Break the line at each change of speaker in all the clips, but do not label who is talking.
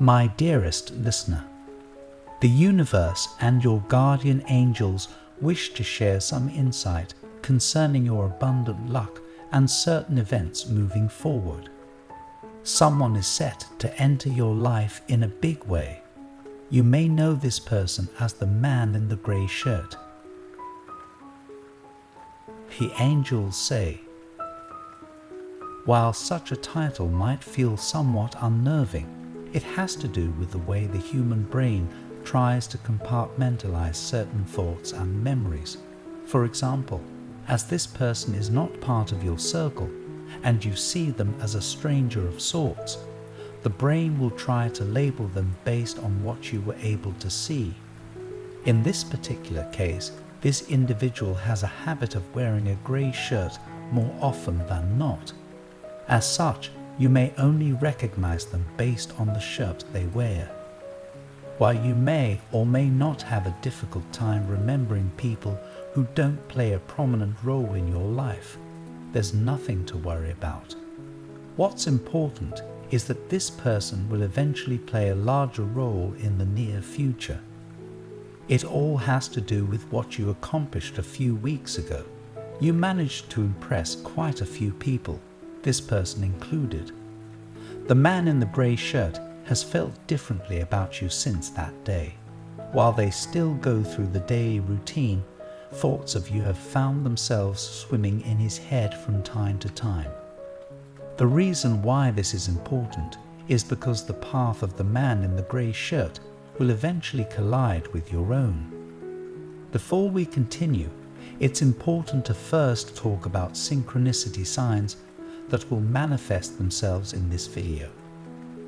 My dearest listener, the universe and your guardian angels wish to share some insight concerning your abundant luck and certain events moving forward. Someone is set to enter your life in a big way. You may know this person as the man in the grey shirt. The angels say, while such a title might feel somewhat unnerving, it has to do with the way the human brain tries to compartmentalize certain thoughts and memories. For example, as this person is not part of your circle, and you see them as a stranger of sorts, the brain will try to label them based on what you were able to see. In this particular case, this individual has a habit of wearing a grey shirt more often than not. As such, you may only recognize them based on the shirt they wear. While you may or may not have a difficult time remembering people who don't play a prominent role in your life, there's nothing to worry about. What's important is that this person will eventually play a larger role in the near future. It all has to do with what you accomplished a few weeks ago. You managed to impress quite a few people, this person included. The man in the grey shirt has felt differently about you since that day. While they still go through the daily routine, thoughts of you have found themselves swimming in his head from time to time. The reason why this is important is because the path of the man in the grey shirt will eventually collide with your own. Before we continue, it's important to first talk about synchronicity signs that will manifest themselves in this video.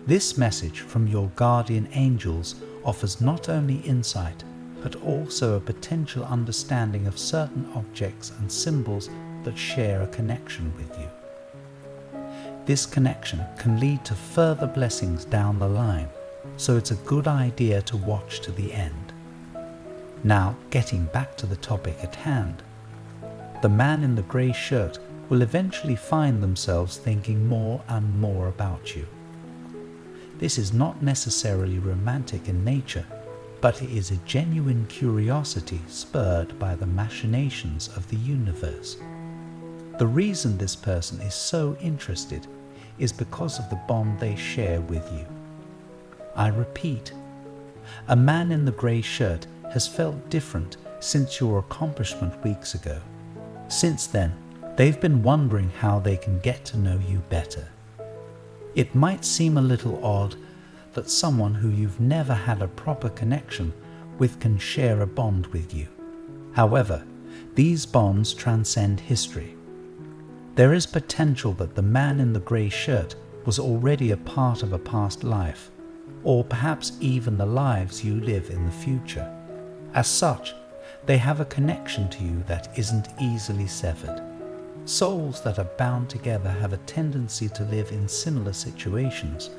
This message from your guardian angels offers not only insight, but also a potential understanding of certain objects and symbols that share a connection with you. This connection can lead to further blessings down the line, so it's a good idea to watch to the end. Now, getting back to the topic at hand, the man in the grey shirt will eventually find themselves thinking more and more about you. This is not necessarily romantic in nature, but it is a genuine curiosity spurred by the machinations of the universe. The reason this person is so interested is because of the bond they share with you. I repeat, a man in the grey shirt has felt different since your accomplishment weeks ago. Since then, they've been wondering how they can get to know you better. It might seem a little odd that someone who you've never had a proper connection with can share a bond with you. However, these bonds transcend history. There is potential that the man in the grey shirt was already a part of a past life, or perhaps even the lives you live in the future. As such, they have a connection to you that isn't easily severed. Souls that are bound together have a tendency to live in similar situations,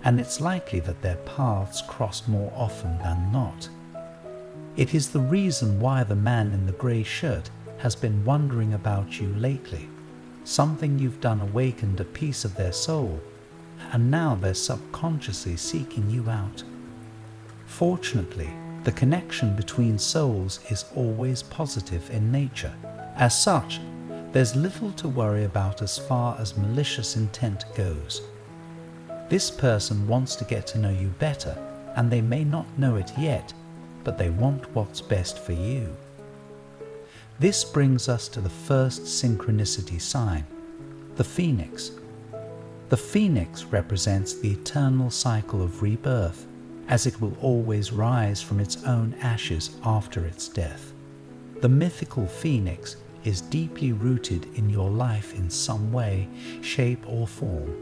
and it's likely that their paths cross more often than not. It is the reason why the man in the grey shirt has been wondering about you lately. Something you've done awakened a piece of their soul, and now they're subconsciously seeking you out. Fortunately, the connection between souls is always positive in nature. As such, there's little to worry about as far as malicious intent goes. This person wants to get to know you better, and they may not know it yet, but they want what's best for you. This brings us to the first synchronicity sign, the phoenix. The phoenix represents the eternal cycle of rebirth, as it will always rise from its own ashes after its death. The mythical phoenix is deeply rooted in your life in some way, shape or form.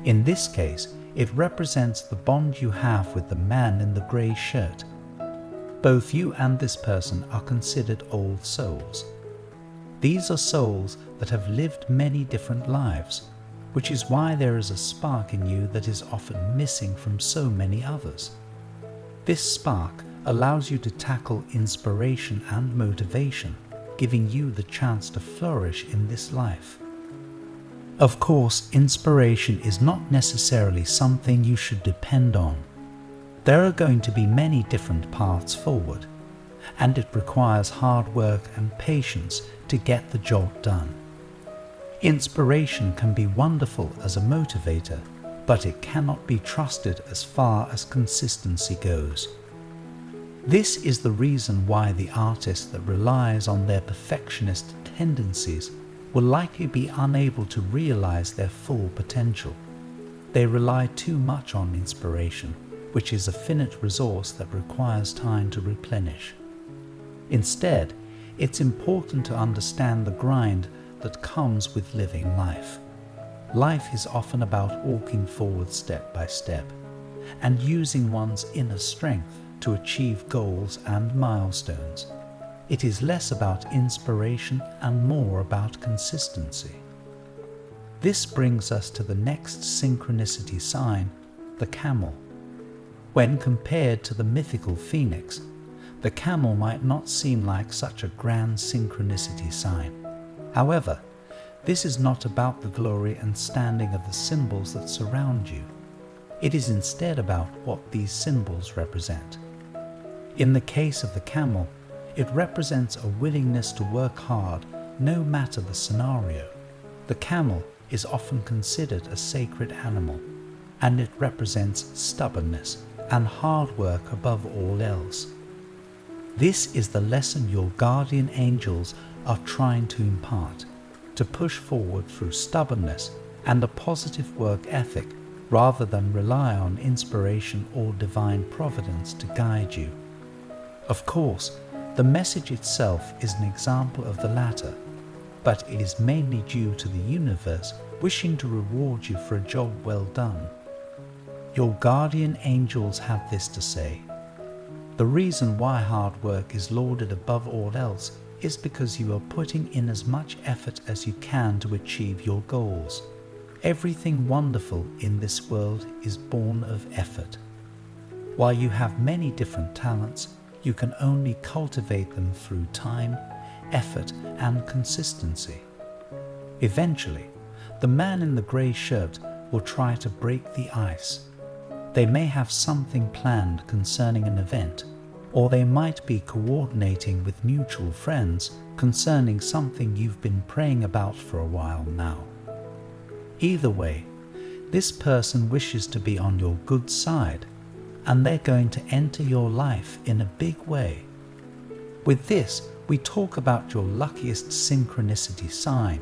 In this case, it represents the bond you have with the man in the grey shirt. Both you and this person are considered old souls. These are souls that have lived many different lives, which is why there is a spark in you that is often missing from so many others. This spark allows you to tackle inspiration and motivation, giving you the chance to flourish in this life. Of course, inspiration is not necessarily something you should depend on. There are going to be many different paths forward, and it requires hard work and patience to get the job done. Inspiration can be wonderful as a motivator, but it cannot be trusted as far as consistency goes. This is the reason why the artist that relies on their perfectionist tendencies will likely be unable to realize their full potential. They rely too much on inspiration, which is a finite resource that requires time to replenish. Instead, it's important to understand the grind that comes with living life. Life is often about walking forward step by step and using one's inner strength to achieve goals and milestones. It is less about inspiration and more about consistency. This brings us to the next synchronicity sign, the camel. When compared to the mythical phoenix, the camel might not seem like such a grand synchronicity sign. However, this is not about the glory and standing of the symbols that surround you. It is instead about what these symbols represent. In the case of the camel, it represents a willingness to work hard no matter the scenario. The camel is often considered a sacred animal, and it represents stubbornness and hard work above all else. This is the lesson your guardian angels are trying to impart, to push forward through stubbornness and a positive work ethic rather than rely on inspiration or divine providence to guide you. Of course, the message itself is an example of the latter, but it is mainly due to the universe wishing to reward you for a job well done. Your guardian angels have this to say: the reason why hard work is lauded above all else is because you are putting in as much effort as you can to achieve your goals. Everything wonderful in this world is born of effort. While you have many different talents, you can only cultivate them through time, effort, and consistency. Eventually, the man in the grey shirt will try to break the ice. They may have something planned concerning an event, or they might be coordinating with mutual friends concerning something you've been praying about for a while now. Either way, this person wishes to be on your good side, and they're going to enter your life in a big way. With this, we talk about your luckiest synchronicity sign,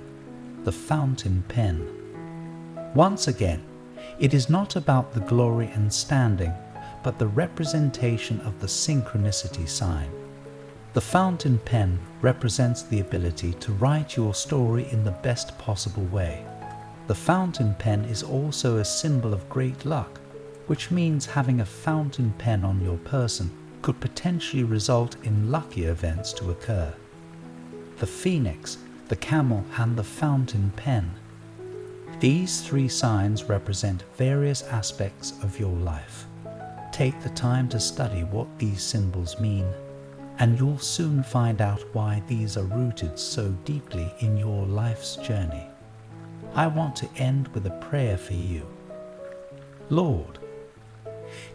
the fountain pen. Once again, it is not about the glory and standing, but the representation of the synchronicity sign. The fountain pen represents the ability to write your story in the best possible way. The fountain pen is also a symbol of great luck, which means having a fountain pen on your person could potentially result in lucky events to occur. The phoenix, the camel, and the fountain pen. These three signs represent various aspects of your life. Take the time to study what these symbols mean, and you'll soon find out why these are rooted so deeply in your life's journey. I want to end with a prayer for you. Lord,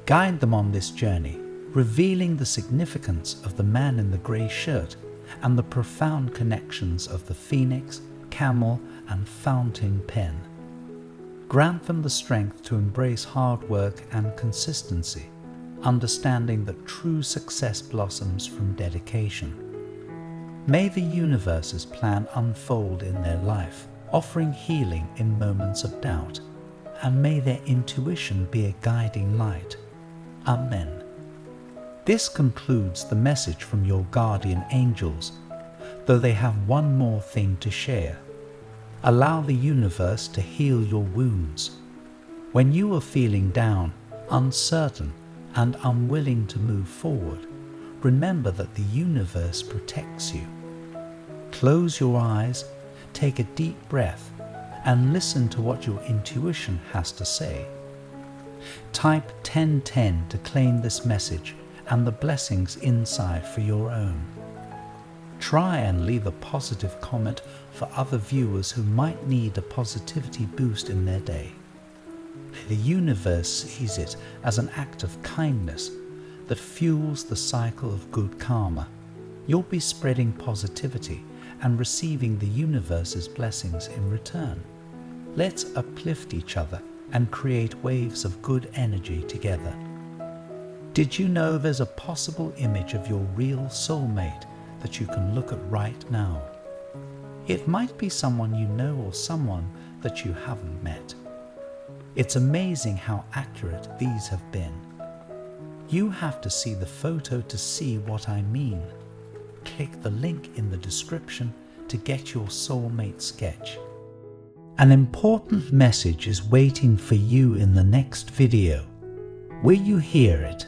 guide them on this journey, revealing the significance of the man in the grey shirt and the profound connections of the phoenix, camel, and fountain pen. Grant them the strength to embrace hard work and consistency, understanding that true success blossoms from dedication. May the universe's plan unfold in their life, offering healing in moments of doubt, and may their intuition be a guiding light. Amen. This concludes the message from your guardian angels, though they have one more thing to share. Allow the universe to heal your wounds. When you are feeling down, uncertain, and unwilling to move forward, remember that the universe protects you. Close your eyes, take a deep breath, and listen to what your intuition has to say. Type 1010 to claim this message and the blessings inside for your own. Try and leave a positive comment for other viewers who might need a positivity boost in their day. The universe sees it as an act of kindness that fuels the cycle of good karma. You'll be spreading positivity and receiving the universe's blessings in return. Let's uplift each other and create waves of good energy together. Did you know there's a possible image of your real soulmate that you can look at right now? It might be someone you know or someone that you haven't met. It's amazing how accurate these have been. You have to see the photo to see what I mean. Click the link in the description to get your soulmate sketch. An important message is waiting for you in the next video. Will you hear it?